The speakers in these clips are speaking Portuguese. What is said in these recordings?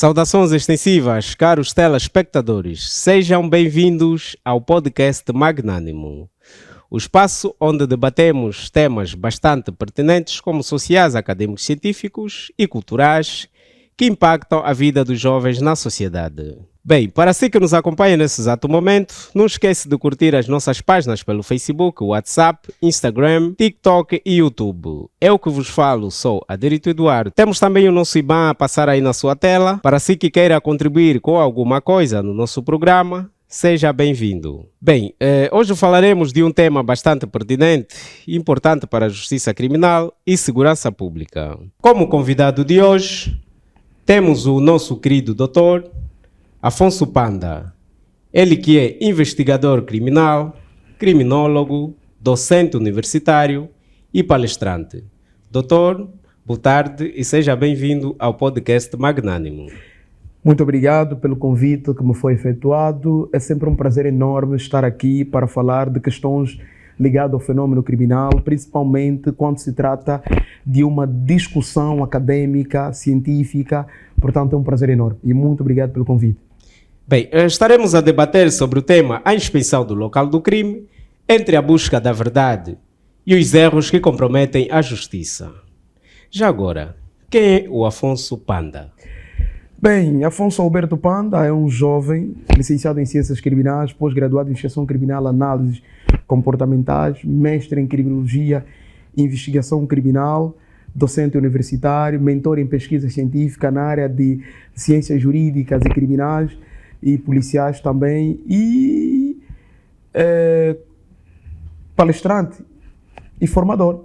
Saudações extensivas, caros telespectadores. Sejam bem-vindos ao podcast Magnânimo, o espaço onde debatemos temas bastante pertinentes como sociais, acadêmicos, científicos e culturais que impactam a vida dos jovens na sociedade. Bem, para si que nos acompanha nesse exato momento, não esqueça de curtir as nossas páginas pelo Facebook, WhatsApp, Instagram, TikTok e YouTube. Eu que vos falo sou Adérito Eduardo. Temos também o nosso IBAN a passar aí na sua tela. Para si que queira contribuir com alguma coisa no nosso programa, seja bem-vindo. Bem, hoje falaremos de um tema bastante pertinente e importante para a justiça criminal e segurança pública. Como convidado de hoje, temos o nosso querido doutor Afonso Panda, ele que é investigador criminal, criminólogo, docente universitário e palestrante. Doutor, boa tarde e seja bem-vindo ao podcast Magnânimo. Muito obrigado pelo convite que me foi efetuado. É sempre um prazer enorme estar aqui para falar de questões ligadas ao fenômeno criminal, principalmente quando se trata de uma discussão acadêmica, científica. Portanto, é um prazer enorme e muito obrigado pelo convite. Bem, estaremos a debater sobre o tema a inspeção do local do crime, entre a busca da verdade e os erros que comprometem a justiça. Já agora, quem é o Afonso Panda? Bem, Afonso Alberto Panda é um jovem licenciado em Ciências Criminais, pós-graduado em Investigação Criminal, Análises Comportamentais, mestre em Criminologia e Investigação Criminal, docente universitário, mentor em pesquisa científica na área de Ciências Jurídicas e Criminais e Policiais também, e palestrante e formador.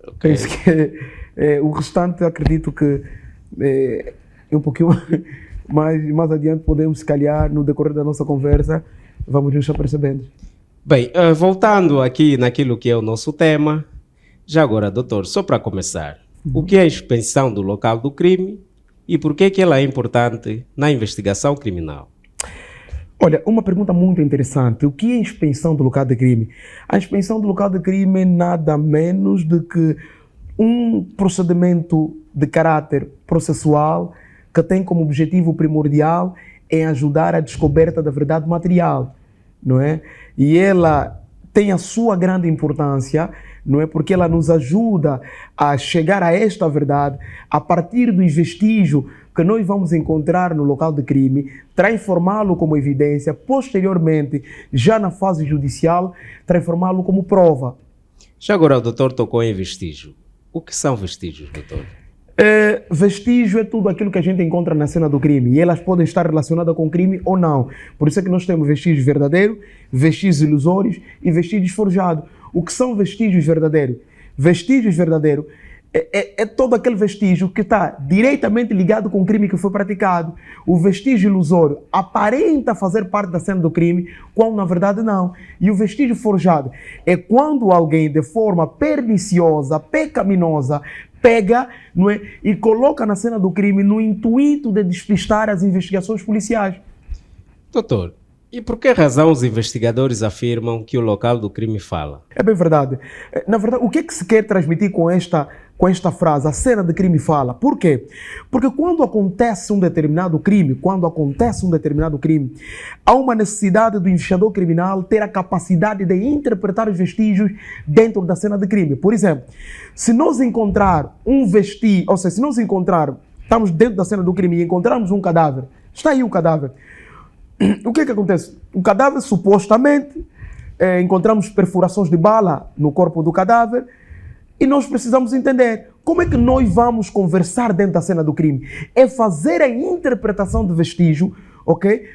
Okay. Penso que o restante acredito que um pouquinho mais adiante podemos, se calhar, no decorrer da nossa conversa, vamos nos apercebendo. Bem, voltando aqui naquilo que é o nosso tema, já agora, doutor, só para começar, o que é a inspeção do local do crime e por que ela é importante na investigação criminal? Olha, uma pergunta muito interessante. O que é a inspeção do local de crime? A inspeção do local de crime é nada menos do que um procedimento de caráter processual que tem como objetivo primordial em ajudar a descoberta da verdade material, não é? E ela tem a sua grande importância, não é? Porque ela nos ajuda a chegar a esta verdade a partir dos vestígios que nós vamos encontrar no local de crime, transformá-lo como evidência, posteriormente, já na fase judicial, transformá-lo como prova. Já agora o doutor tocou em vestígio. O que são vestígios, doutor? Vestígio é tudo aquilo que a gente encontra na cena do crime e elas podem estar relacionadas com o crime ou não. Por isso é que nós temos vestígios verdadeiros, vestígios ilusórios e vestígios forjados. O que são vestígios verdadeiros? Vestígios verdadeiros é todo aquele vestígio que está diretamente ligado com o crime que foi praticado. O vestígio ilusório aparenta fazer parte da cena do crime, quando na verdade não. E o vestígio forjado é quando alguém, de forma perniciosa, pecaminosa, pega, não é, e coloca na cena do crime no intuito de despistar as investigações policiais. Doutor, e por que razão os investigadores afirmam que o local do crime fala? É bem verdade. Na verdade, o que é que se quer transmitir com esta frase? A cena de crime fala. Por quê? Porque quando acontece um determinado crime, há uma necessidade do investigador criminal ter a capacidade de interpretar os vestígios dentro da cena de crime. Por exemplo, se nós encontrar um vestígio, ou seja, se nós estamos dentro da cena do crime e encontrarmos um cadáver, está aí o cadáver. O que é que acontece? O cadáver, supostamente, encontramos perfurações de bala no corpo do cadáver e nós precisamos entender como é que nós vamos conversar dentro da cena do crime. É fazer a interpretação de vestígio, ok?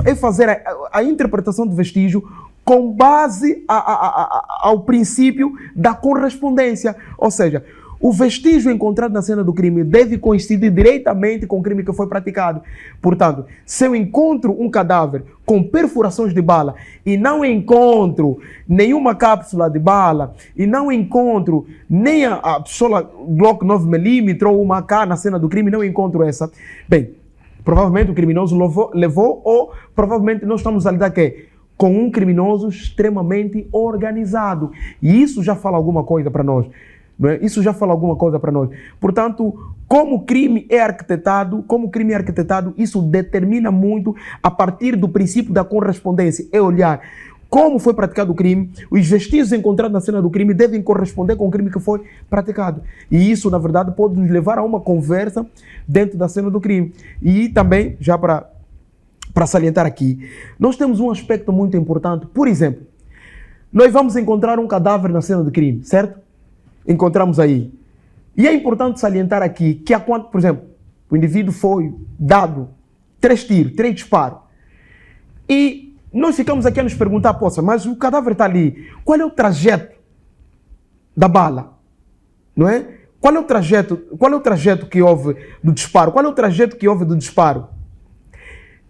É fazer a interpretação de vestígio com base ao princípio da correspondência, ou seja, o vestígio encontrado na cena do crime deve coincidir diretamente com o crime que foi praticado. Portanto, se eu encontro um cadáver com perfurações de bala e não encontro nenhuma cápsula de bala e não encontro nem a pistola Glock 9mm ou uma AK na cena do crime, não encontro essa, bem, provavelmente o criminoso levou ou provavelmente nós estamos a lidar com um criminoso extremamente organizado. E isso já fala alguma coisa para nós. Não é? Isso já fala alguma coisa para nós. Portanto, como o crime é arquitetado, isso determina muito a partir do princípio da correspondência. É olhar como foi praticado o crime, os vestígios encontrados na cena do crime devem corresponder com o crime que foi praticado. E isso, na verdade, pode nos levar a uma conversa dentro da cena do crime. E também, já para salientar aqui, nós temos um aspecto muito importante. Por exemplo, nós vamos encontrar um cadáver na cena do crime, certo? Encontramos aí. E é importante salientar aqui que, por exemplo, o indivíduo foi dado 3 tiros, 3 disparos. E nós ficamos aqui a nos perguntar, poxa, mas o cadáver está ali. Qual é o trajeto da bala? Não é? Qual é o trajeto que houve do disparo? Qual é o trajeto que houve do disparo?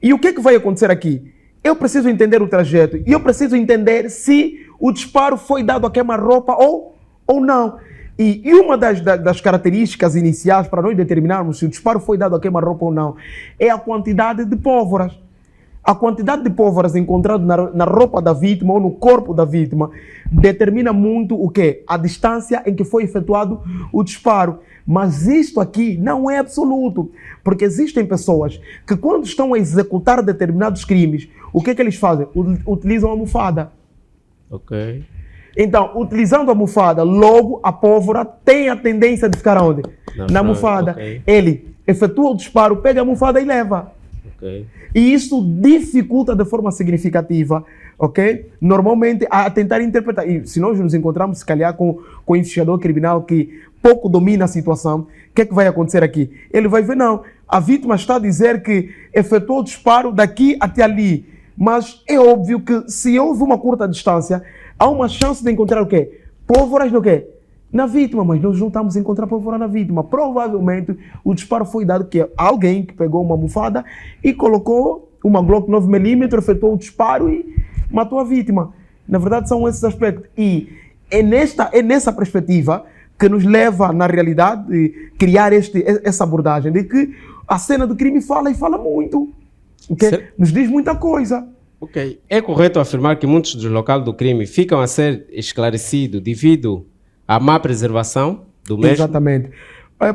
E o que é que vai acontecer aqui? Eu preciso entender o trajeto e eu preciso entender se o disparo foi dado a queima-roupa ou não. E uma das características iniciais para nós determinarmos se o disparo foi dado a queima-roupa ou não é a quantidade de pólvoras. A quantidade de pólvoras encontradas na roupa da vítima ou no corpo da vítima determina muito o quê? A distância em que foi efetuado o disparo. Mas isto aqui não é absoluto, porque existem pessoas que quando estão a executar determinados crimes, o que é que eles fazem? Utilizam a almofada. Ok. Então, utilizando a almofada, logo a pólvora tem a tendência de ficar onde? Na almofada. Okay. Ele efetua o disparo, pega a almofada e leva. Okay. E isso dificulta de forma significativa, ok? Normalmente, a tentar interpretar. E se nós nos encontrarmos, se calhar, com o investigador criminal que pouco domina a situação, o que é que vai acontecer aqui? Ele vai ver, não, a vítima está a dizer que efetuou o disparo daqui até ali. Mas é óbvio que se houve uma curta distância, há uma chance de encontrar o quê? Pólvoras no quê? Na vítima, mas nós não estamos a encontrar pólvora na vítima. Provavelmente o disparo foi dado que alguém que pegou uma almofada e colocou uma Glock 9mm, efetuou o disparo e matou a vítima. Na verdade são esses aspectos. E é nessa perspectiva que nos leva, na realidade, a criar essa abordagem de que a cena do crime fala e fala muito. Okay? Nos diz muita coisa. Ok. É correto afirmar que muitos dos locais do crime ficam a ser esclarecidos devido à má preservação do mesmo? Exatamente.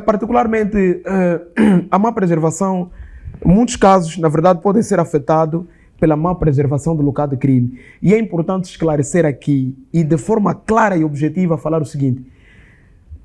Particularmente, a má preservação, em muitos casos, na verdade, podem ser afetados pela má preservação do local de crime. E é importante esclarecer aqui e de forma clara e objetiva falar o seguinte: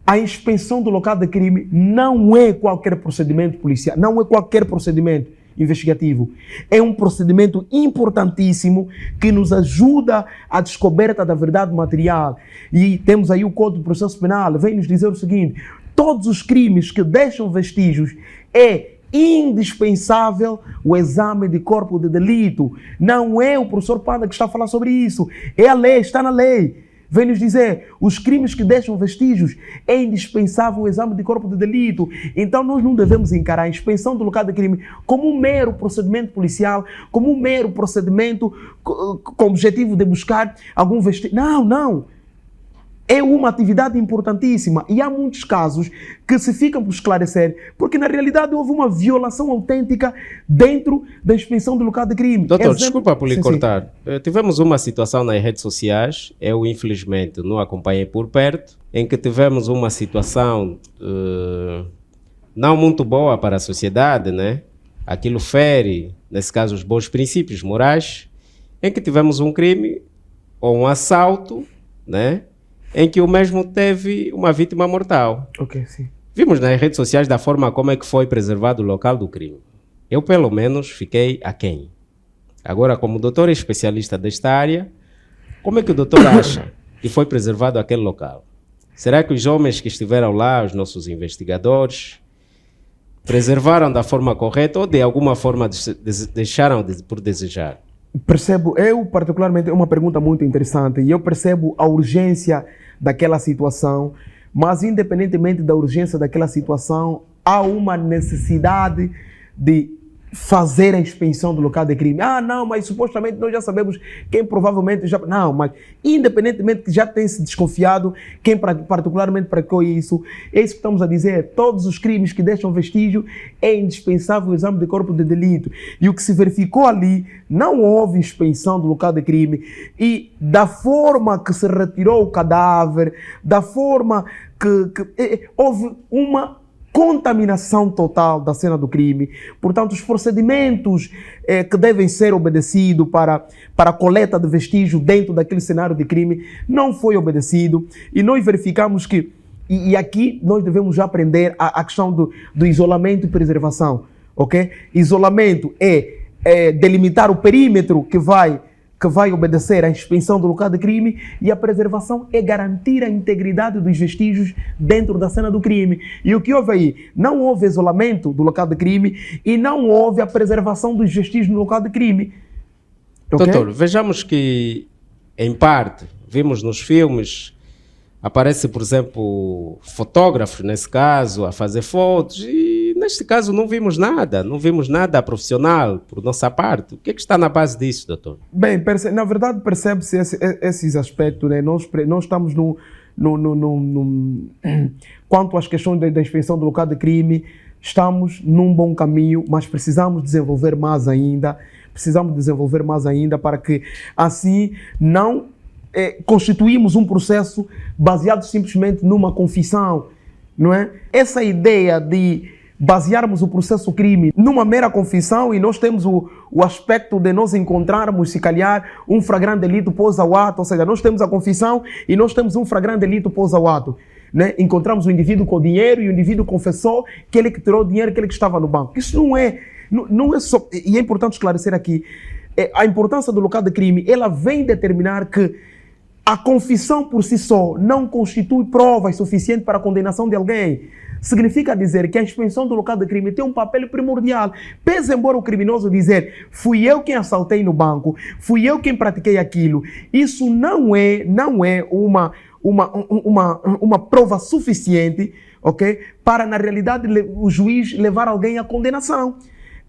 a inspeção do local de crime não é qualquer procedimento policial, não é qualquer procedimento investigativo. É um procedimento importantíssimo que nos ajuda à descoberta da verdade material. E temos aí o Código de Processo Penal, vem nos dizer o seguinte: todos os crimes que deixam vestígios é indispensável o exame de corpo de delito. Não é o professor Panda que está a falar sobre isso. É a lei, está na lei. Vem nos dizer, os crimes que deixam vestígios é indispensável o exame de corpo de delito. Então nós não devemos encarar a inspeção do local de crime como um mero procedimento policial, como um mero procedimento com o objetivo de buscar algum vestígio. Não, não. É uma atividade importantíssima e há muitos casos que se ficam por esclarecer porque na realidade houve uma violação autêntica dentro da inspeção do local de crime. Doutor, desculpa por lhe cortar. Tivemos uma situação nas redes sociais, eu infelizmente não acompanhei por perto, em que tivemos uma situação não muito boa para a sociedade, né? Aquilo fere, nesse caso, os bons princípios morais, em que tivemos um crime ou um assalto, né? Em que o mesmo teve uma vítima mortal. Ok, sim. Vimos nas redes sociais da forma como é que foi preservado o local do crime. Eu, pelo menos, fiquei aquém. Agora, como doutor especialista desta área, como é que o doutor acha que foi preservado aquele local? Será que os homens que estiveram lá, os nossos investigadores, preservaram da forma correta ou de alguma forma deixaram por desejar? Percebo, eu particularmente, é uma pergunta muito interessante e eu percebo a urgência daquela situação, mas independentemente da urgência daquela situação, há uma necessidade de fazer a inspeção do local de crime. Ah, não, mas supostamente nós já sabemos quem provavelmente já... Não, mas independentemente que já tenha se desconfiado quem particularmente praticou isso, é isso que estamos a dizer. Todos os crimes que deixam vestígio é indispensável o exame de corpo de delito. E o que se verificou ali, não houve inspeção do local de crime e da forma que se retirou o cadáver, da forma que houve uma contaminação total da cena do crime. Portanto, os procedimentos que devem ser obedecidos para a coleta de vestígio dentro daquele cenário de crime não foi obedecido. E nós verificamos que, e aqui nós devemos já aprender a questão do isolamento e preservação. Okay? Isolamento é delimitar o perímetro que vai obedecer à inspeção do local de crime, e a preservação é garantir a integridade dos vestígios dentro da cena do crime. E o que houve aí? Não houve isolamento do local de crime e não houve a preservação dos vestígios no local de crime. Okay? Doutor, vejamos que, em parte, vimos nos filmes, aparece, por exemplo, fotógrafos, nesse caso, a fazer fotos, e neste caso não vimos nada profissional por nossa parte. O que é que está na base disso, doutor? Bem, na verdade percebe-se esses aspectos, né? Nós estamos quanto às questões da inspeção do local de crime, estamos num bom caminho, mas precisamos desenvolver mais ainda, para que assim não constituímos um processo baseado simplesmente numa confissão, não é? Essa ideia de basearmos o processo crime numa mera confissão, e nós temos o aspecto de nós encontrarmos, se calhar, um flagrante delito pós ao ato, ou seja, nós temos a confissão e nós temos um flagrante delito pós ao ato. Né? Encontramos o indivíduo com dinheiro e o indivíduo confessou que ele que tirou o dinheiro, que ele que estava no banco. Isso não é só... E é importante esclarecer aqui, a importância do local de crime, ela vem determinar que a confissão por si só não constitui provas suficientes para a condenação de alguém. Significa dizer que a inspeção do local de crime tem um papel primordial. Pese embora o criminoso dizer, fui eu quem assaltei no banco, fui eu quem pratiquei aquilo, isso não é uma prova suficiente, ok, para, na realidade, o juiz levar alguém à condenação.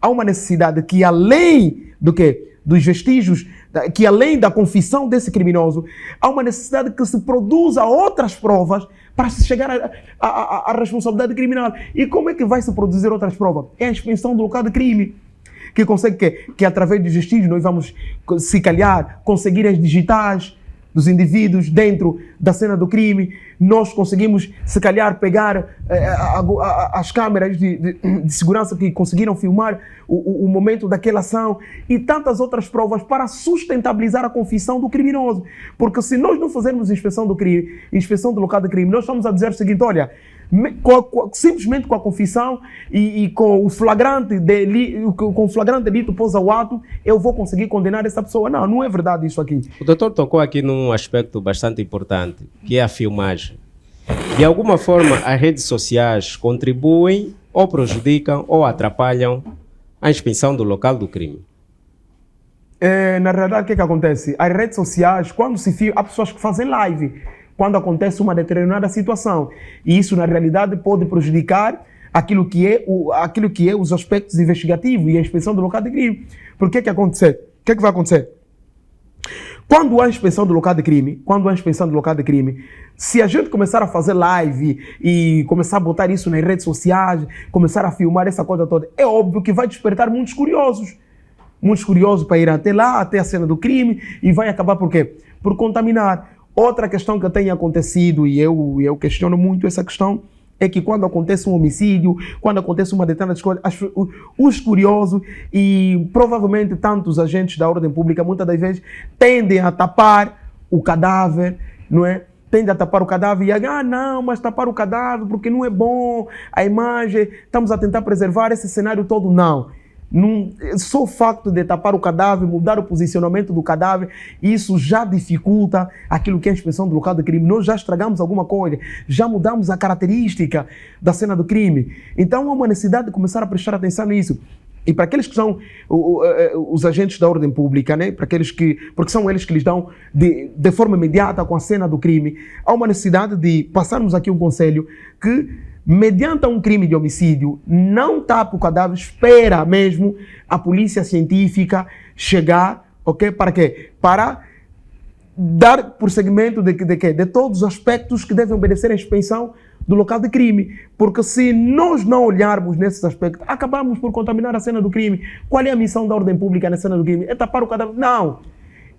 Há uma necessidade que, além do quê? Dos vestígios, que além da confissão desse criminoso, há uma necessidade que se produza outras provas para se chegar à responsabilidade criminal. E como é que vai se produzir outras provas? É a inspeção do local de crime, que consegue que através dos vestígios nós vamos, se calhar, conseguir as digitais dos indivíduos dentro da cena do crime. Nós conseguimos, se calhar, pegar as câmeras de segurança que conseguiram filmar o momento daquela ação e tantas outras provas para sustentabilizar a confissão do criminoso. Porque se nós não fizermos inspeção do crime, inspeção do local de crime, nós estamos a dizer o seguinte, olha, simplesmente com a confissão e com o flagrante delito pós ao ato, eu vou conseguir condenar essa pessoa. Não é verdade isso aqui. O doutor tocou aqui num aspecto bastante importante, que é a filmagem. De alguma forma, as redes sociais contribuem ou prejudicam ou atrapalham a inspeção do local do crime. Na realidade, o que acontece? As redes sociais, quando se filma, há pessoas que fazem live quando acontece uma determinada situação. E isso, na realidade, pode prejudicar aquilo que é os aspectos investigativos e a inspeção do local de crime. Por que acontecer? O que vai acontecer? Quando há inspeção do local de crime, se a gente começar a fazer live e começar a botar isso nas redes sociais, começar a filmar essa coisa toda, é óbvio que vai despertar muitos curiosos para ir até lá, até a cena do crime, e vai acabar por quê? Por contaminar. Outra questão que tem acontecido, e eu questiono muito essa questão, é que quando acontece um homicídio, quando acontece uma determinada coisa, os curiosos e provavelmente tantos agentes da ordem pública, muitas das vezes, tendem a tapar o cadáver, não é? Tendem a tapar o cadáver e não, mas tapar o cadáver porque não é bom, a imagem, estamos a tentar preservar esse cenário todo. Não. Só o facto de tapar o cadáver, mudar o posicionamento do cadáver, isso já dificulta aquilo que é a inspeção do local do crime. Nós já estragamos alguma coisa, já mudamos a característica da cena do crime. Então há uma necessidade de começar a prestar atenção nisso. E para aqueles que são os agentes da ordem pública, né? Porque são eles que lhes dão de forma imediata com a cena do crime, há uma necessidade de passarmos aqui um conselho que mediante um crime de homicídio, não tapa o cadáver, espera mesmo a polícia científica chegar, ok? Para quê? Para dar prosseguimento de todos os aspectos que devem obedecer à inspeção do local de crime. Porque se nós não olharmos nesses aspectos, acabamos por contaminar a cena do crime. Qual é a missão da ordem pública na cena do crime? É tapar o cadáver? Não.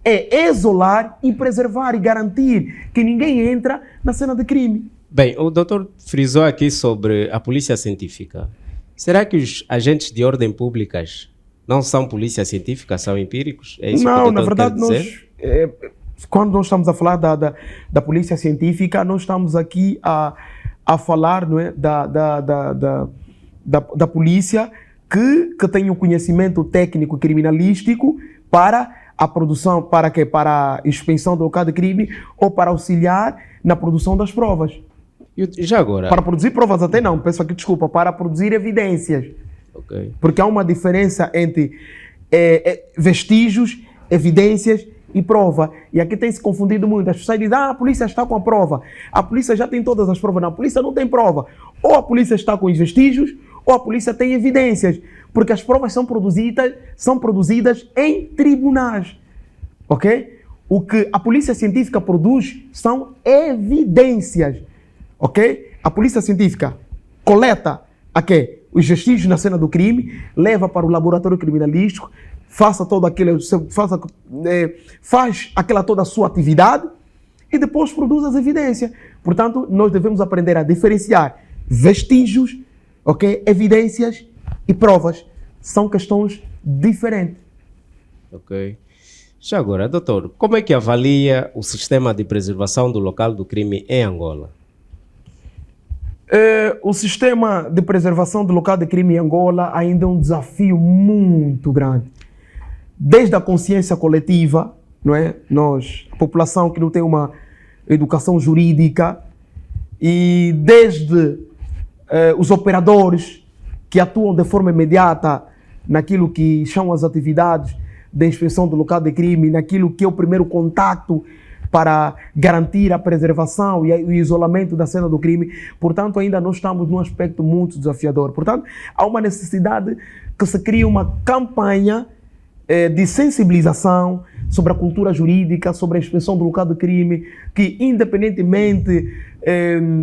É isolar e preservar e garantir que ninguém entra na cena de crime. Bem, o doutor frisou aqui sobre a polícia científica. Será que os agentes de ordem públicas não são polícia científica, são empíricos? É isso que o doutor na verdade, quer dizer? Quando nós estamos a falar da polícia científica, nós estamos aqui a falar, não é, da polícia que tem o conhecimento técnico criminalístico para a produção, para quê? Para a inspeção do local de crime ou para auxiliar na produção das provas. E já agora? Para produzir provas até não, peço aqui desculpa, para produzir evidências. Okay. Porque há uma diferença entre vestígios, evidências e prova. E aqui tem se confundido muito. As pessoas dizem, a polícia está com a prova. A polícia já tem todas as provas. Não, a polícia não tem prova. Ou a polícia está com os vestígios, ou a polícia tem evidências. Porque as provas são produzidas em tribunais. Ok? O que a polícia científica produz são evidências. Ok? A polícia científica coleta os vestígios na cena do crime, leva para o laboratório criminalístico, faz aquela toda a sua atividade e depois produz as evidências. Portanto, nós devemos aprender a diferenciar vestígios, ok, evidências e provas. São questões diferentes. Ok. Já agora, doutor, como é que avalia o sistema de preservação do local do crime em Angola? O sistema de preservação do local de crime em Angola ainda é um desafio muito grande. Desde a consciência coletiva, não é? Nós, a população que não tem uma educação jurídica, e desde os operadores que atuam de forma imediata naquilo que são as atividades de inspeção do local de crime, naquilo que é o primeiro contato para garantir a preservação e o isolamento da cena do crime. Portanto, ainda nós estamos num aspecto muito desafiador. Portanto, há uma necessidade que se crie uma campanha de sensibilização sobre a cultura jurídica, sobre a inspeção do local de crime, que independentemente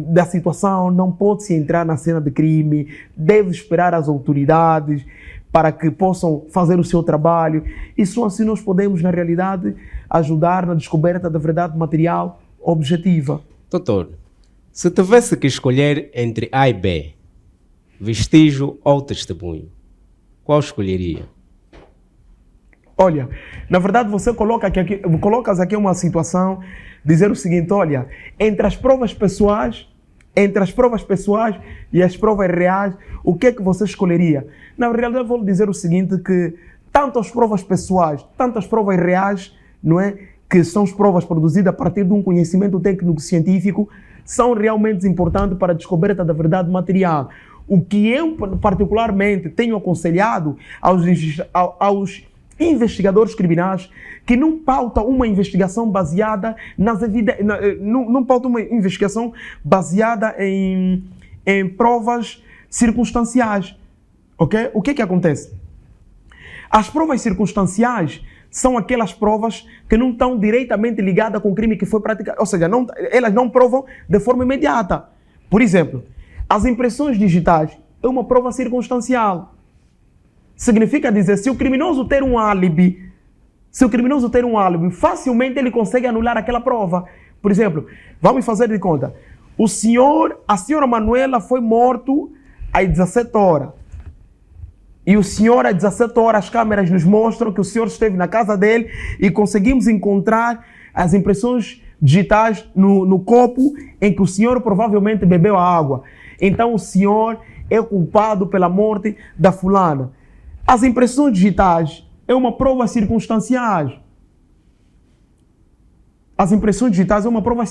da situação, não pode-se entrar na cena de crime, deve esperar as autoridades para que possam fazer o seu trabalho. E só assim nós podemos, na realidade, ajudar na descoberta da verdade material objetiva. Doutor, se tivesse que escolher entre A e B, vestígio ou testemunho, qual escolheria? Olha, na verdade você colocas aqui uma situação, dizer o seguinte, olha, entre as provas pessoais e as provas reais, o que é que você escolheria? Na realidade, eu vou dizer o seguinte, que tanto as provas pessoais, tanto as provas reais, não é, que são as provas produzidas a partir de um conhecimento técnico-científico, são realmente importantes para a descoberta da verdade material. O que eu, particularmente, tenho aconselhado aos investigadores criminais que não pautam uma investigação baseada não pautam uma investigação baseada em provas circunstanciais. Ok? O que é que acontece? As provas circunstanciais são aquelas provas que não estão diretamente ligadas com o crime que foi praticado, ou seja, elas não provam de forma imediata. Por exemplo, as impressões digitais é uma prova circunstancial. Significa dizer, se o criminoso ter um álibi, facilmente ele consegue anular aquela prova. Por exemplo, vamos fazer de conta. A senhora Manuela foi morto às 17 horas. E o senhor, às 17 horas, as câmeras nos mostram que o senhor esteve na casa dele e conseguimos encontrar as impressões digitais no copo em que o senhor provavelmente bebeu a água. Então o senhor é culpado pela morte da fulana. As impressões digitais é uma prova circunstancial. As impressões digitais é uma prova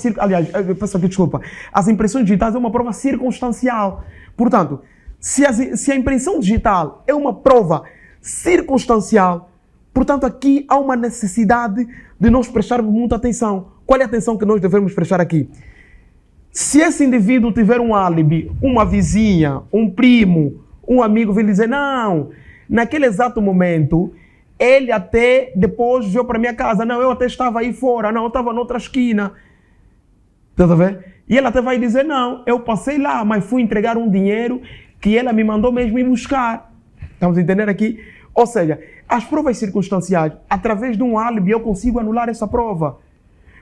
As impressões digitais é uma prova circunstancial. Portanto, se a impressão digital é uma prova circunstancial, portanto, aqui há uma necessidade de nós prestarmos muita atenção. Qual é a atenção que nós devemos prestar aqui? Se esse indivíduo tiver um álibi, uma vizinha, um primo, um amigo vir dizer, não, naquele exato momento, ele até depois veio para minha casa, não, eu até estava aí fora, não, eu estava noutra esquina. Tá vendo? E ele até vai dizer, não, eu passei lá, mas fui entregar um dinheiro que ela me mandou mesmo ir buscar. Estamos entendendo aqui? Ou seja, as provas circunstanciais, através de um álibi, eu consigo anular essa prova.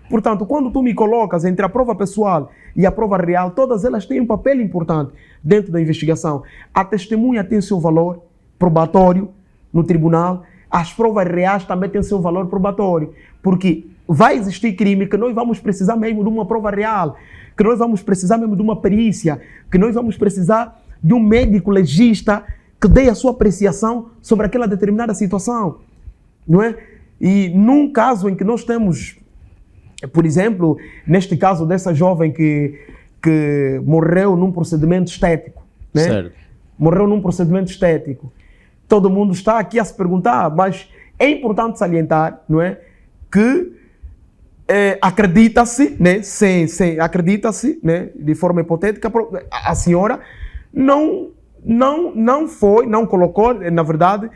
Portanto, quando tu me colocas entre a prova pessoal e a prova real, todas elas têm um papel importante dentro da investigação. A testemunha tem seu valor probatório no tribunal, as provas reais também têm seu valor probatório, porque vai existir crime que nós vamos precisar mesmo de uma prova real, que nós vamos precisar mesmo de uma perícia, que nós vamos precisar de um médico legista que dê a sua apreciação sobre aquela determinada situação, não é? E num caso em que nós temos, por exemplo, neste caso dessa jovem que morreu num procedimento estético, né? Certo. Morreu num procedimento estético. Todo mundo está aqui a se perguntar, mas é importante salientar, não é, que acredita-se, né, acredita-se, né, de forma hipotética, a senhora não colocou, na verdade,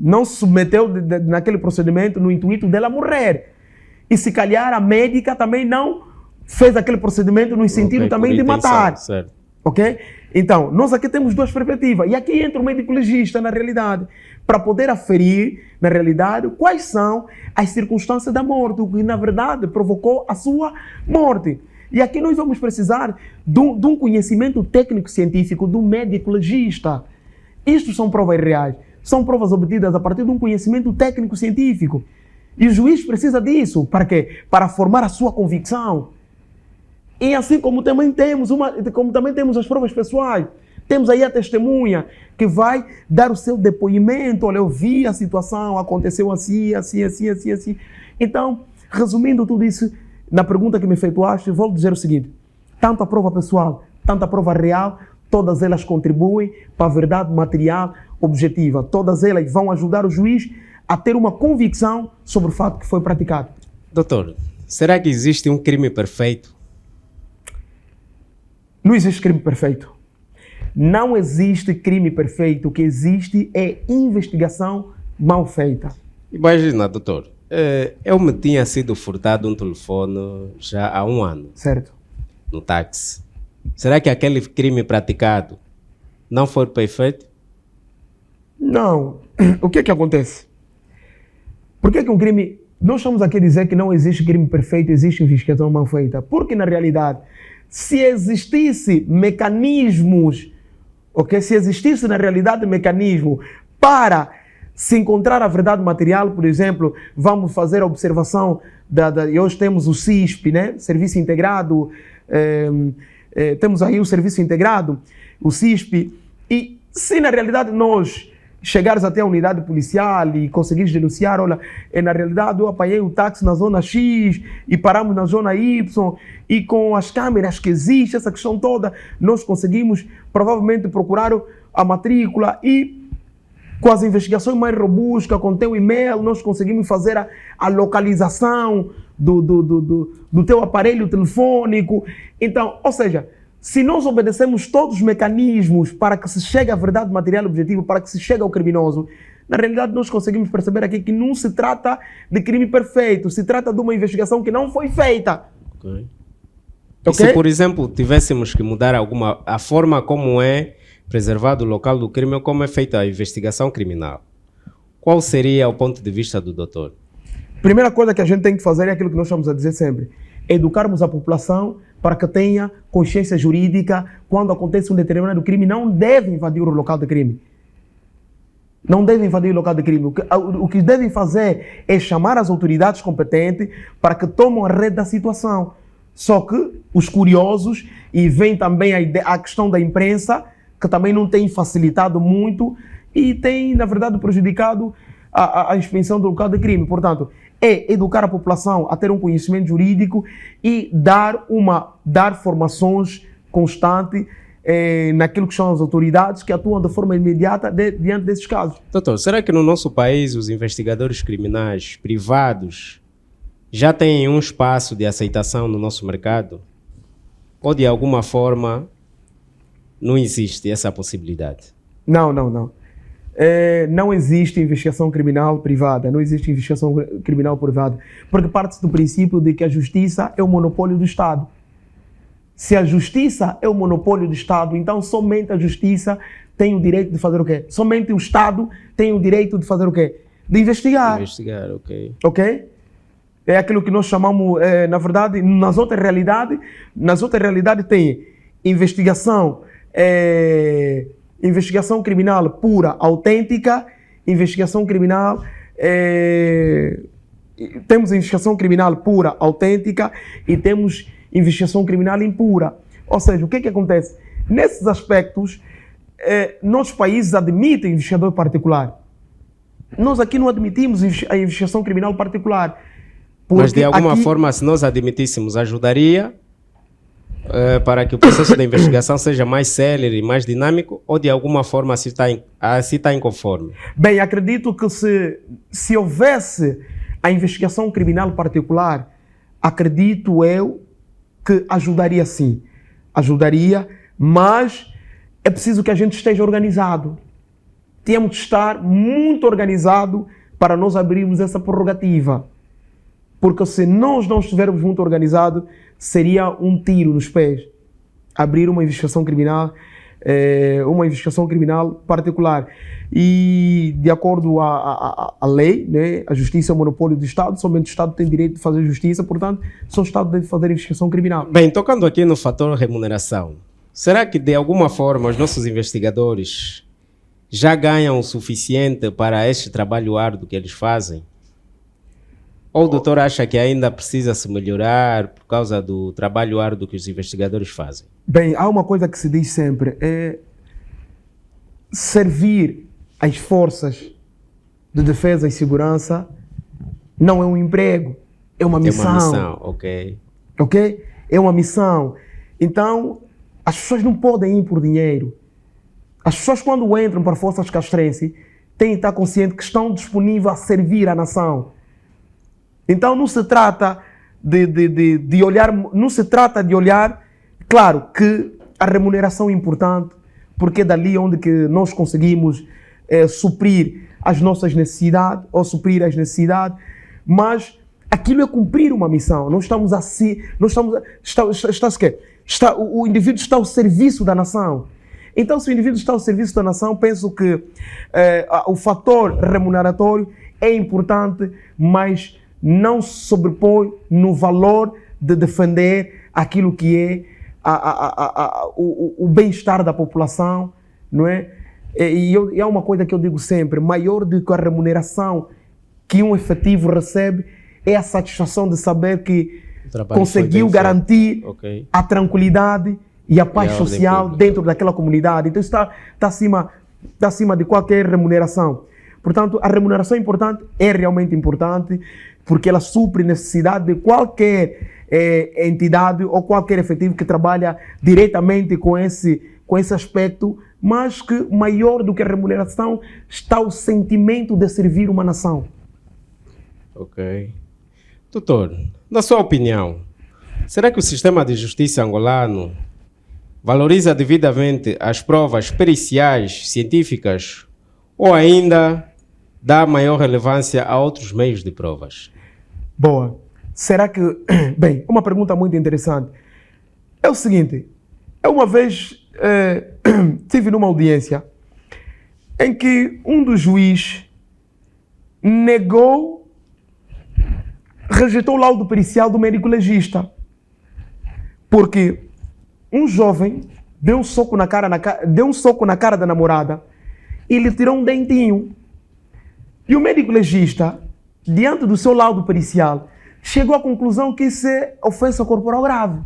não se submeteu naquele procedimento no intuito dela morrer. E se calhar a médica também não fez aquele procedimento no sentido também de matar. Certo. Ok? Então, nós aqui temos duas perspectivas. E aqui entra o médico legista, na realidade, para poder aferir, na realidade, quais são as circunstâncias da morte, o que, na verdade, provocou a sua morte. E aqui nós vamos precisar de um conhecimento técnico-científico do médico legista. Isto são provas reais. São provas obtidas a partir de um conhecimento técnico-científico. E o juiz precisa disso. Para quê? Para formar a sua convicção. E assim como também temos as provas pessoais, temos aí a testemunha que vai dar o seu depoimento. Olha, eu vi a situação, aconteceu assim. Então, resumindo tudo isso, na pergunta que me efetuaste, vou dizer o seguinte: tanto a prova pessoal, tanto a prova real, todas elas contribuem para a verdade material objetiva. Todas elas vão ajudar o juiz a ter uma convicção sobre o fato que foi praticado. Doutor, será que existe um crime perfeito? Não existe crime perfeito. Não existe crime perfeito. O que existe é investigação mal feita. Imagina, doutor, eu me tinha sido furtado um telefone já há 1 ano. Certo. No táxi. Será que aquele crime praticado não foi perfeito? Não. O que é que acontece? Por que um crime... Nós estamos aqui a dizer que não existe crime perfeito, existe investigação mal feita. Porque, na realidade, se existisse mecanismos, ok? Se existisse, na realidade, mecanismo para se encontrar a verdade material, por exemplo, vamos fazer a observação e hoje temos o CISP, né? Serviço Integrado, temos aí o Serviço Integrado, o CISP, e se na realidade nós chegares até a unidade policial e conseguires denunciar, olha, na realidade eu apanhei o táxi na zona X e paramos na zona Y, e com as câmeras que existem, essa questão toda, nós conseguimos provavelmente procurar a matrícula, e com as investigações mais robustas, com o teu e-mail, nós conseguimos fazer a localização do teu aparelho telefônico. Então, ou seja, se nós obedecemos todos os mecanismos para que se chegue à verdade material objetiva, para que se chegue ao criminoso, na realidade nós conseguimos perceber aqui que não se trata de crime perfeito, se trata de uma investigação que não foi feita. Okay. E se, por exemplo, tivéssemos que mudar a forma como é preservado o local do crime ou como é feita a investigação criminal, qual seria o ponto de vista do doutor? Primeira coisa que a gente tem que fazer é aquilo que nós estamos a dizer sempre: educarmos a população para que tenha consciência jurídica. Quando acontece um determinado crime, não deve invadir o local de crime. Não deve invadir o local de crime. O que devem fazer é chamar as autoridades competentes para que tomem a rédea da situação. Só que os curiosos, e vem também a questão da imprensa, que também não tem facilitado muito e tem, na verdade, prejudicado a inspeção do local de crime. Portanto, é educar a população a ter um conhecimento jurídico e dar formações constantes naquilo que são as autoridades que atuam de forma imediata diante desses casos. Doutor, será que no nosso país os investigadores criminais privados já têm um espaço de aceitação no nosso mercado? Ou de alguma forma não existe essa possibilidade? Não, não, não. Não existe investigação criminal privada, não existe investigação criminal privada, porque parte do princípio de que a justiça é o monopólio do Estado. Se a justiça é o monopólio do Estado, então somente a justiça tem o direito de fazer o quê? Somente o Estado tem o direito de fazer o quê? De investigar. Investigar, ok. Ok? É aquilo que nós chamamos, na verdade, nas outras realidades tem investigação, investigação criminal pura, autêntica, investigação criminal, temos investigação criminal pura, autêntica e temos investigação criminal impura. Ou seja, o que é que acontece? Nesses aspectos, nossos países admitem investigador particular. Nós aqui não admitimos a investigação criminal particular. Mas de alguma forma, se nós admitíssemos, ajudaria para que o processo de investigação seja mais célere, mais dinâmico, ou de alguma forma se está inconforme? Bem, acredito que se houvesse a investigação criminal particular, acredito eu que ajudaria sim. Ajudaria, mas é preciso que a gente esteja organizado. Temos de estar muito organizado para nós abrirmos essa prerrogativa. Porque se nós não estivermos muito organizados, seria um tiro nos pés. Abrir uma investigação criminal particular. E de acordo à lei, né, a justiça é o monopólio do Estado, somente o Estado tem direito de fazer justiça, portanto, só o Estado deve fazer investigação criminal. Bem, tocando aqui no fator remuneração, será que de alguma forma os nossos investigadores já ganham o suficiente para este trabalho árduo que eles fazem? Ou o doutor acha que ainda precisa se melhorar por causa do trabalho árduo que os investigadores fazem? Bem, há uma coisa que se diz sempre, é servir as forças de defesa e segurança não é um emprego, é uma missão. É uma missão, ok. Ok? É uma missão. Então, as pessoas não podem ir por dinheiro. As pessoas, quando entram para forças castrenses, têm que estar conscientes que estão disponíveis a servir a nação. Então não se trata de olhar, não se trata de olhar, claro que a remuneração é importante, porque é dali onde que nós conseguimos suprir as nossas necessidades, ou suprir as necessidades, mas aquilo é cumprir uma missão. Não estamos assim, o indivíduo está ao serviço da nação. Então, se o indivíduo está ao serviço da nação, penso que o fator remuneratório é importante, mas não sobrepõe no valor de defender aquilo que é o bem-estar da população, não é? E é uma coisa que eu digo sempre, maior do que a remuneração que um efetivo recebe é a satisfação de saber que conseguiu garantir a tranquilidade e a paz social dentro daquela comunidade. Então isso está acima de qualquer remuneração. Portanto, a remuneração é importante, é realmente importante, porque ela supre necessidade de qualquer entidade ou qualquer efetivo que trabalha diretamente com esse aspecto, mas que maior do que a remuneração está o sentimento de servir uma nação. Ok. Doutor, na sua opinião, será que o sistema de justiça angolano valoriza devidamente as provas periciais, científicas, ou ainda dá maior relevância a outros meios de provas? Boa. Será que... Bem, uma pergunta muito interessante. É o seguinte, eu uma vez estive numa audiência em que um dos juízes rejeitou o laudo pericial do médico legista, porque um jovem deu um soco na cara da namorada e lhe tirou um dentinho. E o médico legista, diante do seu laudo pericial, chegou à conclusão que isso é ofensa corporal grave.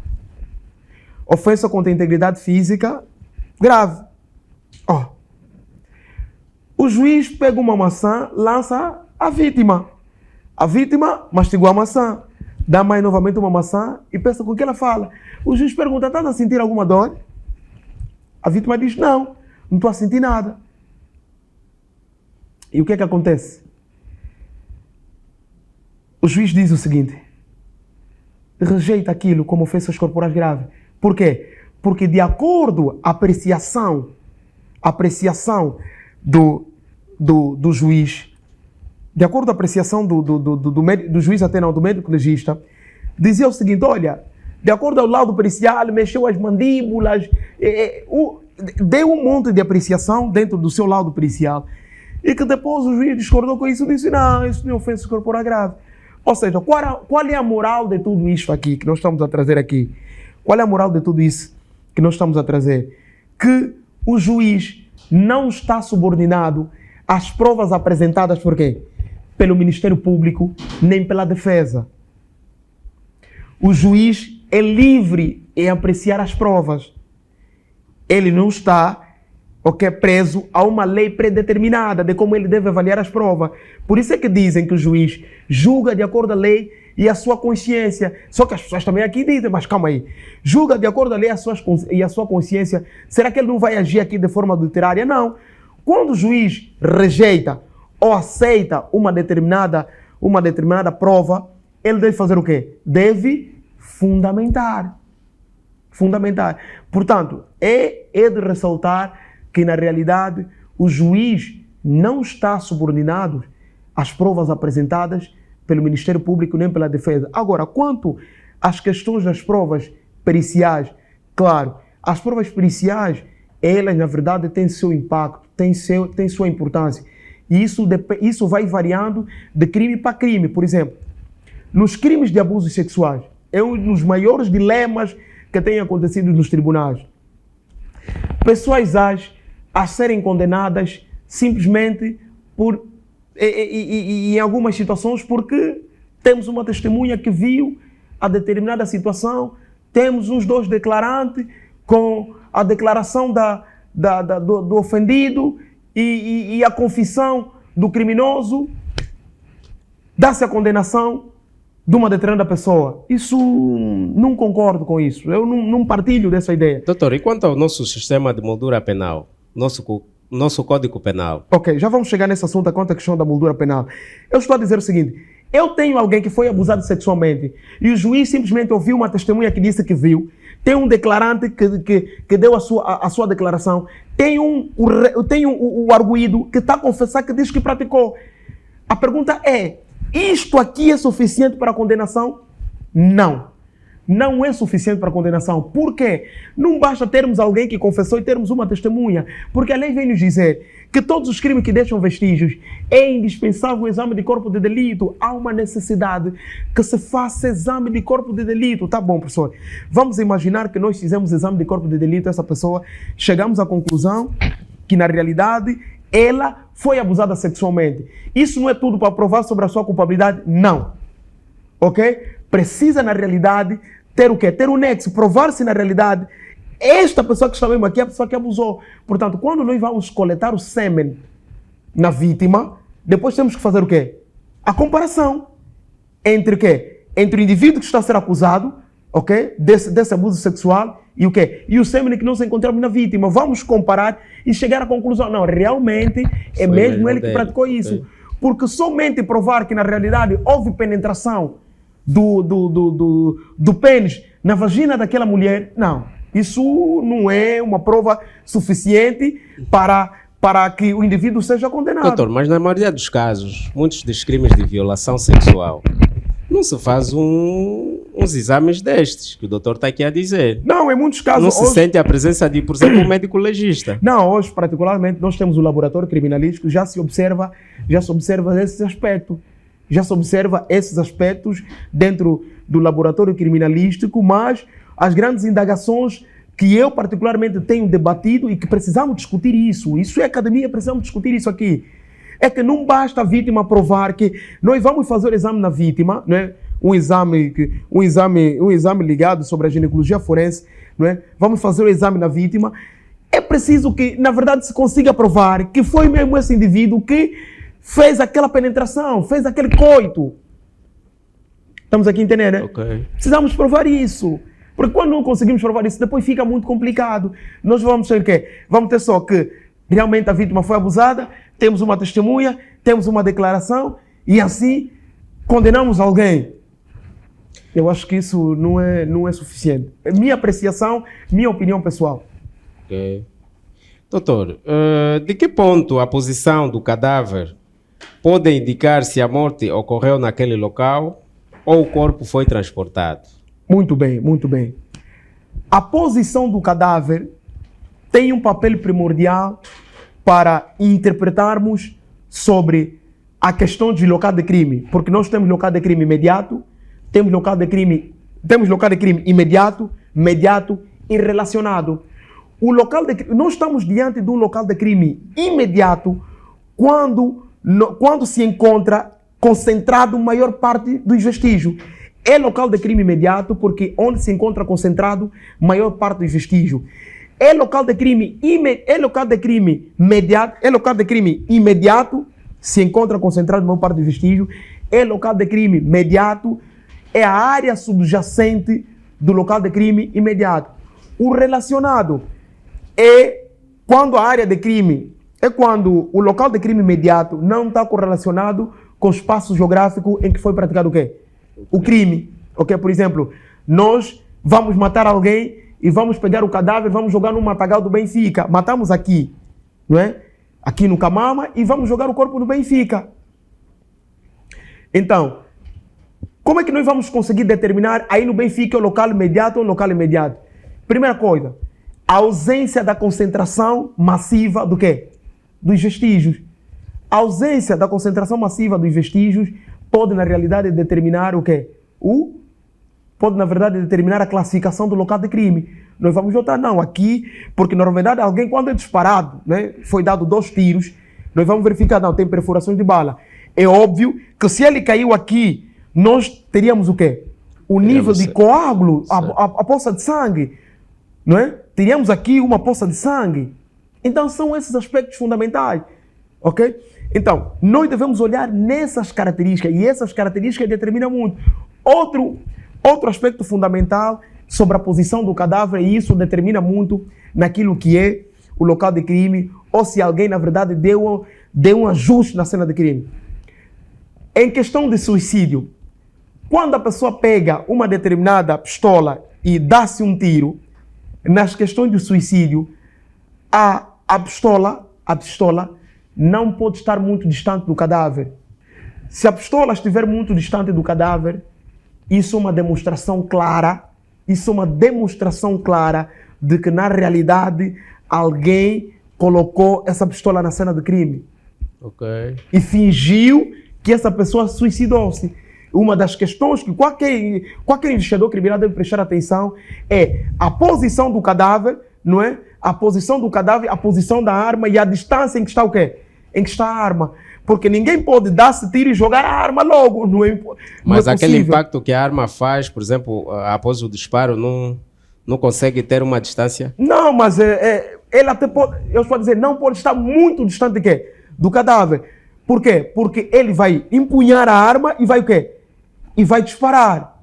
Ofensa contra a integridade física grave. O juiz pega uma maçã, lança a vítima. A vítima mastigou a maçã, dá mais novamente uma maçã e pensa com o que ela fala. O juiz pergunta, está a sentir alguma dor? A vítima diz, não estou a sentir nada. E o que é que acontece? O juiz diz o seguinte, rejeita aquilo como ofensas corporais graves. Por quê? Porque de acordo à apreciação do juiz, de acordo à apreciação do juiz até não, do médico legista, dizia o seguinte, olha, de acordo ao laudo pericial, mexeu as mandíbulas, deu um monte de apreciação dentro do seu laudo pericial, e que depois o juiz discordou com isso e disse, não, isso não é ofensa corporal grave. Ou seja, qual é a moral de tudo isto aqui que nós estamos a trazer aqui? Qual é a moral de tudo isso que nós estamos a trazer? Que o juiz não está subordinado às provas apresentadas por quê? Pelo Ministério Público, nem pela defesa. O juiz é livre em apreciar as provas. Ele não está preso a uma lei predeterminada de como ele deve avaliar as provas. Por isso é que dizem que o juiz julga de acordo à lei e à sua consciência. Só que as pessoas também aqui dizem, mas calma aí, julga de acordo à lei e à sua consciência. Será que ele não vai agir aqui de forma adulterária? Não. Quando o juiz rejeita ou aceita uma determinada prova, ele deve fazer o quê? Deve fundamentar. Portanto, é de ressaltar que, na realidade, o juiz não está subordinado às provas apresentadas pelo Ministério Público nem pela defesa. Agora, quanto às questões das provas periciais, claro, as provas periciais, elas, na verdade, têm seu impacto, têm sua importância. E isso vai variando de crime para crime. Por exemplo, nos crimes de abusos sexuais, é um dos maiores dilemas que têm acontecido nos tribunais. Pessoas a serem condenadas simplesmente por, e em algumas situações, porque temos uma testemunha que viu a determinada situação, temos uns dois declarantes com a declaração do ofendido e a confissão do criminoso, dá-se a condenação de uma determinada pessoa. Isso, não concordo com isso. Eu não partilho dessa ideia. Doutor, e quanto ao nosso sistema de moldura penal? Nosso Código Penal. Ok, já vamos chegar nesse assunto quanto à questão da moldura penal. Eu estou a dizer o seguinte, eu tenho alguém que foi abusado sexualmente e o juiz simplesmente ouviu uma testemunha que disse que viu, tem um declarante que deu a sua declaração, tem o arguido que está a confessar que diz que praticou. A pergunta é, isto aqui é suficiente para a condenação? Não. Não é suficiente para a condenação. Por quê? Não basta termos alguém que confessou e termos uma testemunha. Porque a lei vem nos dizer que todos os crimes que deixam vestígios é indispensável o exame de corpo de delito. Há uma necessidade que se faça exame de corpo de delito. Tá bom, professor. Vamos imaginar que nós fizemos exame de corpo de delito a essa pessoa, chegamos à conclusão que, na realidade, ela foi abusada sexualmente. Isso não é tudo para provar sobre a sua culpabilidade? Não. Ok? Precisa, na realidade, ter o quê? Ter um nexo, provar se na realidade esta pessoa que está mesmo aqui é a pessoa que abusou. Portanto, quando nós vamos coletar o sêmen na vítima, depois temos que fazer o quê? A comparação entre o quê? Entre o indivíduo que está a ser acusado, ok? Desse abuso sexual e o quê? E o sêmen que nós encontramos na vítima. Vamos comparar e chegar à conclusão. Não, realmente é mesmo ele que praticou isso. Okay. Porque somente provar que na realidade houve penetração do pênis na vagina daquela mulher, não. Isso não é uma prova suficiente para que o indivíduo seja condenado. Doutor, mas na maioria dos casos, muitos dos crimes de violação sexual, não se faz uns exames destes, que o doutor está aqui a dizer. Não, em muitos casos... Não se sente a presença de, por exemplo, um médico legista. Não, hoje, particularmente, nós temos o laboratório criminalístico, já se observa esse aspecto. Já se observa esses aspectos dentro do laboratório criminalístico, mas as grandes indagações que eu particularmente tenho debatido e que precisamos discutir isso é academia, precisamos discutir isso aqui, é que não basta a vítima provar que nós vamos fazer o exame na vítima, né? um exame ligado sobre a ginecologia forense, né? Vamos fazer o exame na vítima, é preciso que, na verdade, se consiga provar que foi mesmo esse indivíduo que fez aquela penetração, fez aquele coito. Estamos aqui entendendo, né? Okay. Precisamos provar isso. Porque quando não conseguimos provar isso, depois fica muito complicado. Nós vamos ter o quê? Vamos ter só que realmente a vítima foi abusada, temos uma testemunha, temos uma declaração e assim condenamos alguém. Eu acho que isso não é suficiente. É minha apreciação, minha opinião pessoal. Ok. Doutor, de que ponto a posição do cadáver pode indicar se a morte ocorreu naquele local ou o corpo foi transportado? Muito bem, muito bem. A posição do cadáver tem um papel primordial para interpretarmos sobre a questão de local de crime, porque nós temos local de crime imediato, temos local de crime imediato, mediato e relacionado. Nós estamos diante de um local de crime imediato quando se encontra concentrado maior parte dos vestígios. É local de crime imediato porque onde se encontra concentrado maior parte dos vestígios. É local de crime imediato, se encontra concentrado maior parte dos vestígios. É local de crime mediato, é a área subjacente do local de crime imediato. O relacionado é quando a área de crime, é quando o local de crime imediato não está correlacionado com o espaço geográfico em que foi praticado o quê? O crime. Ok? Por exemplo, nós vamos matar alguém e vamos pegar o cadáver, vamos jogar no matagal do Benfica. Matamos aqui, não é? Aqui no Camama e vamos jogar o corpo no Benfica. Então, como é que nós vamos conseguir determinar aí no Benfica o local imediato ou o local imediato? Primeira coisa, a ausência da concentração massiva do quê? Dos vestígios. A ausência da concentração massiva dos vestígios pode, na realidade, determinar o quê? Pode, na verdade, determinar a classificação do local de crime. Nós vamos notar, não, aqui, porque, na verdade, alguém, quando é disparado, né, foi dado 2 tiros, nós vamos verificar, não, tem perfurações de bala. É óbvio que se ele caiu aqui, nós teríamos o quê? O nível de coágulo, a poça de sangue, não é? Teríamos aqui uma poça de sangue. Então, são esses aspectos fundamentais, ok? Então, nós devemos olhar nessas características, e essas características determinam muito. Outro aspecto fundamental sobre a posição do cadáver, e isso determina muito naquilo que é o local de crime, ou se alguém, na verdade, deu um ajuste na cena de crime. Em questão de suicídio, quando a pessoa pega uma determinada pistola e dá-se um tiro, nas questões de suicídio, a pistola não pode estar muito distante do cadáver. Se a pistola estiver muito distante do cadáver, isso é uma demonstração clara, de que na realidade alguém colocou essa pistola na cena do crime. Ok. E fingiu que essa pessoa suicidou-se. Uma das questões que qualquer investigador criminal deve prestar atenção é a posição do cadáver, não é? A posição do cadáver, a posição da arma e a distância em que está o quê? Em que está a arma. Porque ninguém pode dar-se tiro e jogar a arma logo. Mas aquele impacto que a arma faz, por exemplo, após o disparo, não consegue ter uma distância? Não, mas ele até pode, eu estou a dizer, não pode estar muito distante de quê? Do cadáver. Por quê? Porque ele vai empunhar a arma e vai o quê? E vai disparar.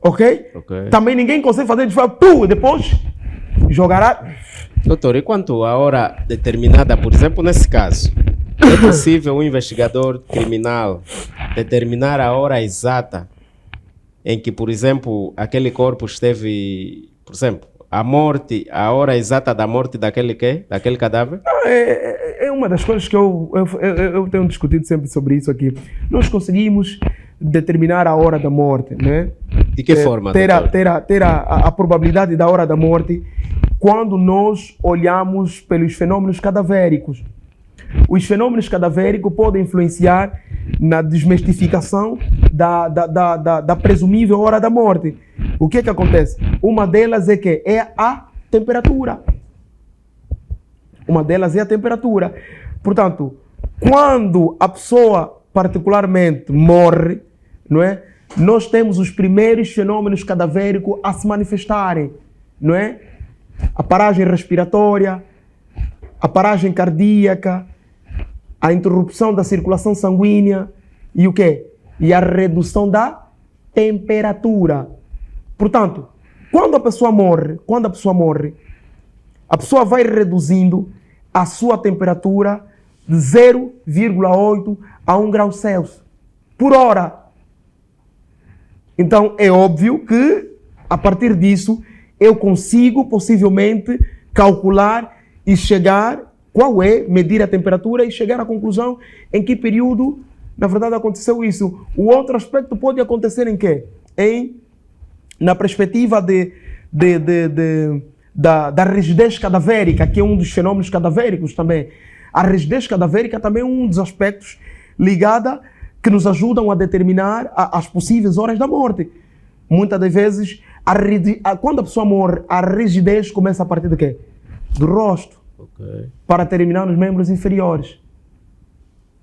Ok? Também ninguém consegue fazer disparar, depois jogará. Doutor, e quanto à hora determinada, por exemplo, nesse caso, é possível um investigador criminal determinar a hora exata em que, por exemplo, aquele corpo esteve, por exemplo, a hora exata da morte daquele cadáver? É uma das coisas que eu tenho discutido sempre sobre isso aqui. Nós conseguimos determinar a hora da morte, né? De que forma? Ter a probabilidade da hora da morte quando nós olhamos pelos fenômenos cadavéricos. Os fenômenos cadavéricos podem influenciar na desmistificação da presumível hora da morte. O que acontece? Uma delas é a temperatura. Portanto, quando a pessoa particularmente morre, não é? Nós temos os primeiros fenômenos cadavéricos a se manifestarem, não é? A paragem respiratória, a paragem cardíaca, a interrupção da circulação sanguínea e o quê? E a redução da temperatura. Portanto, quando a pessoa morre, a pessoa vai reduzindo a sua temperatura de 0,8 a 1 grau Celsius por hora. Então é óbvio que a partir disso eu consigo possivelmente calcular e chegar, medir a temperatura e chegar à conclusão em que período, na verdade, aconteceu isso. O outro aspecto pode acontecer em quê? Na perspectiva da rigidez cadavérica, que é um dos fenômenos cadavéricos também. A rigidez cadavérica também é um dos aspectos ligada que nos ajudam a determinar as possíveis horas da morte. Muitas das vezes, quando a pessoa morre, a rigidez começa a partir de quê? Do rosto, para terminar nos membros inferiores.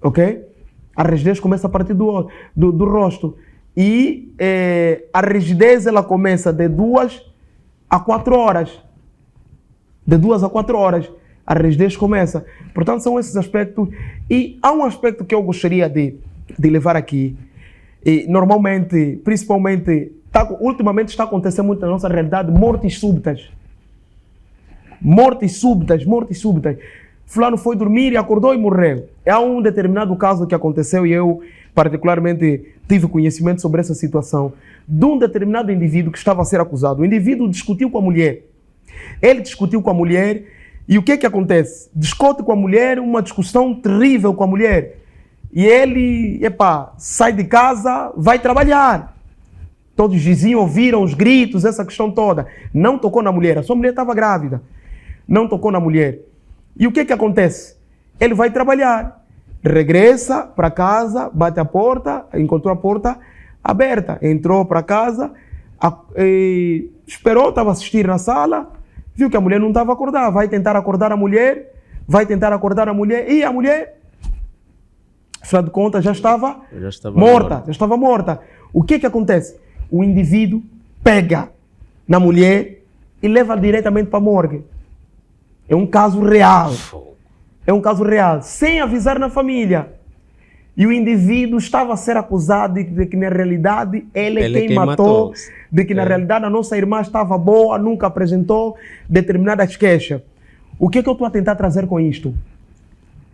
Ok? A rigidez começa a partir do rosto. E a rigidez ela começa de 2 a 4 horas. De 2 a 4 horas a rigidez começa. Portanto, são esses aspectos. E há um aspecto que eu gostaria de levar aqui. E, normalmente, principalmente, ultimamente está acontecendo muito na nossa realidade, mortes súbitas. Mortes súbitas. Fulano foi dormir e acordou e morreu. Há um determinado caso que aconteceu e eu particularmente tive conhecimento sobre essa situação, de um determinado indivíduo que estava a ser acusado. O indivíduo discutiu com a mulher. Ele discutiu com a mulher e o que é que acontece? Discute com a mulher, uma discussão terrível com a mulher. E ele, sai de casa, vai trabalhar. Todos os vizinhos ouviram os gritos, essa questão toda. Não tocou na mulher, a sua mulher estava grávida. Não tocou na mulher. E o que é que acontece? Ele vai trabalhar. Regressa para casa, bate a porta, encontrou a porta aberta. Entrou para casa, esperou, estava a assistir na sala, viu que a mulher não estava acordada. Vai tentar acordar a mulher e a mulher, afinal de contas, já estava morta. O que é que acontece? O indivíduo pega na mulher e leva diretamente para a morgue. É um caso real. Sem avisar na família. E o indivíduo estava a ser acusado de que na realidade ele é quem matou, de que na realidade a nossa irmã estava boa, nunca apresentou determinadas queixas. O que é que eu estou a tentar trazer com isto?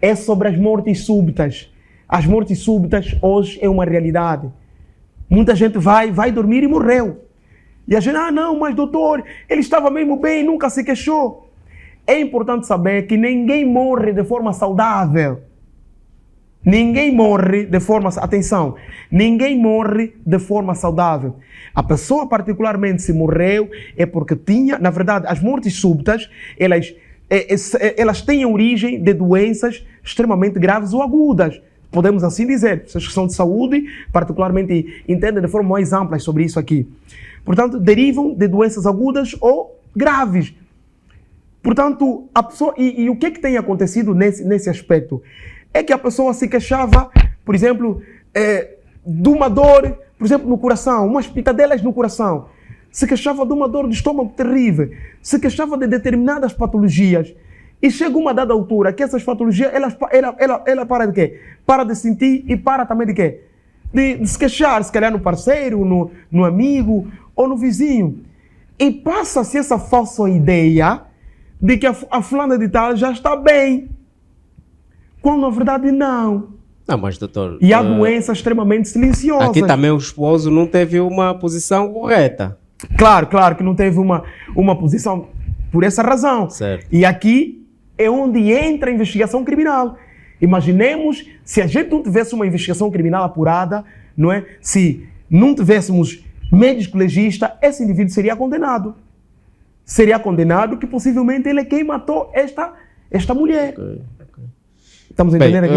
É sobre as mortes súbitas. As mortes súbitas hoje é uma realidade. Muita gente vai dormir e morreu. E a gente, não, mas doutor, ele estava mesmo bem, nunca se queixou. É importante saber que ninguém morre de forma saudável. Ninguém morre de forma saudável. A pessoa particularmente se morreu é porque tinha, na verdade, as mortes súbitas, elas têm origem de doenças extremamente graves ou agudas. Podemos assim dizer. Pessoas que são de saúde, particularmente, entendem de forma mais ampla sobre isso aqui. Portanto, derivam de doenças agudas ou graves. Portanto, a pessoa, e o que é que tem acontecido nesse aspecto? É que a pessoa se queixava, por exemplo, de uma dor, por exemplo, no coração, umas pitadelas no coração. Se queixava de uma dor de estômago terrível. Se queixava de determinadas patologias. E chega uma dada altura que essas patologias, ela para de quê? Para de sentir e para também de quê? De se queixar, se calhar no parceiro, no amigo ou no vizinho. E passa-se essa falsa ideia de que a fulana de tal já está bem. Quando na verdade não. Não, mas doutor... E há doenças extremamente silenciosas. Aqui também o esposo não teve uma posição correta. Claro que não teve uma posição por essa razão. Certo. E aqui é onde entra a investigação criminal. Imaginemos se a gente não tivesse uma investigação criminal apurada, não é? Se não tivéssemos médico legista, esse indivíduo seria condenado. Seria condenado que possivelmente ele é quem matou esta mulher. Okay. Estamos entendendo aqui?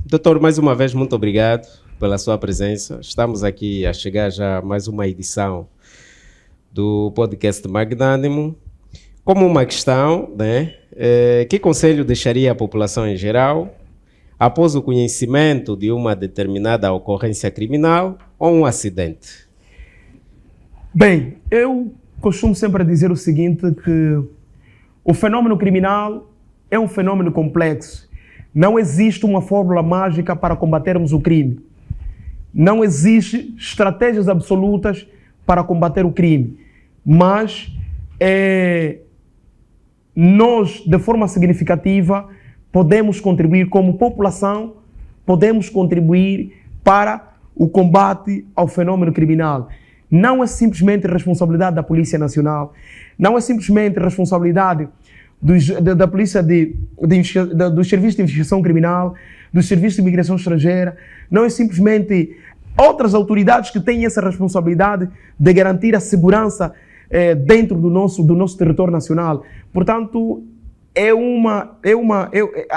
Doutor, mais uma vez, muito obrigado pela sua presença. Estamos aqui a chegar já a mais uma edição do podcast Magnânimo. Como uma questão, né? Que conselho deixaria à população em geral após o conhecimento de uma determinada ocorrência criminal ou um acidente? Bem, eu costumo sempre dizer o seguinte, que o fenômeno criminal é um fenômeno complexo. Não existe uma fórmula mágica para combatermos o crime. Não existem estratégias absolutas para combater o crime. Mas nós, de forma significativa, podemos contribuir como população, podemos contribuir para o combate ao fenômeno criminal não é simplesmente responsabilidade da Polícia Nacional, não é simplesmente responsabilidade da Polícia dos Serviços de Investigação Criminal, dos Serviços de Imigração Estrangeira, não é simplesmente outras autoridades que têm essa responsabilidade de garantir a segurança dentro do nosso território nacional. Portanto,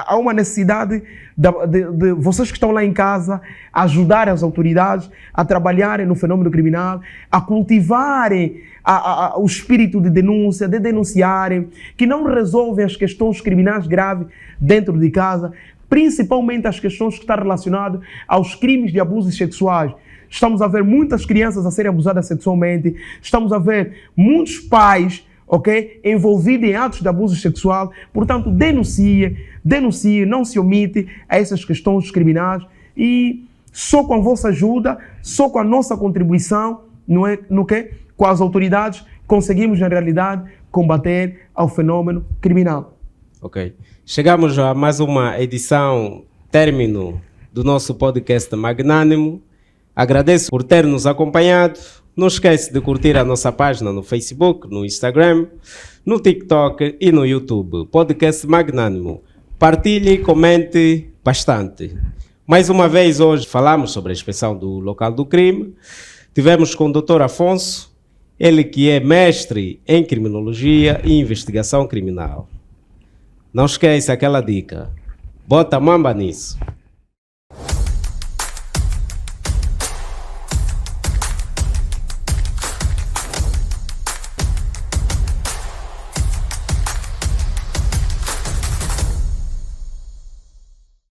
há uma necessidade de vocês que estão lá em casa ajudarem as autoridades a trabalharem no fenômeno criminal, a cultivarem o espírito de denúncia, de denunciarem, que não resolvem as questões criminais graves dentro de casa, principalmente as questões que estão relacionadas aos crimes de abusos sexuais. Estamos a ver muitas crianças a serem abusadas sexualmente, estamos a ver muitos pais, envolvidos em atos de abuso sexual. Portanto, denuncie, não se omite a essas questões criminais, e só com a vossa ajuda, só com a nossa contribuição, com as autoridades, conseguimos, na realidade, combater ao fenômeno criminal. Ok. Chegamos a mais uma edição, término do nosso podcast Magnânimo. Agradeço por ter nos acompanhado. Não esquece de curtir a nossa página no Facebook, no Instagram, no TikTok e no YouTube. Podcast Magnânimo. Partilhe e comente bastante. Mais uma vez, hoje falamos sobre a inspeção do local do crime. Tivemos com o Dr. Afonso, ele que é mestre em criminologia e investigação criminal. Não esqueça aquela dica. Bota mamba nisso.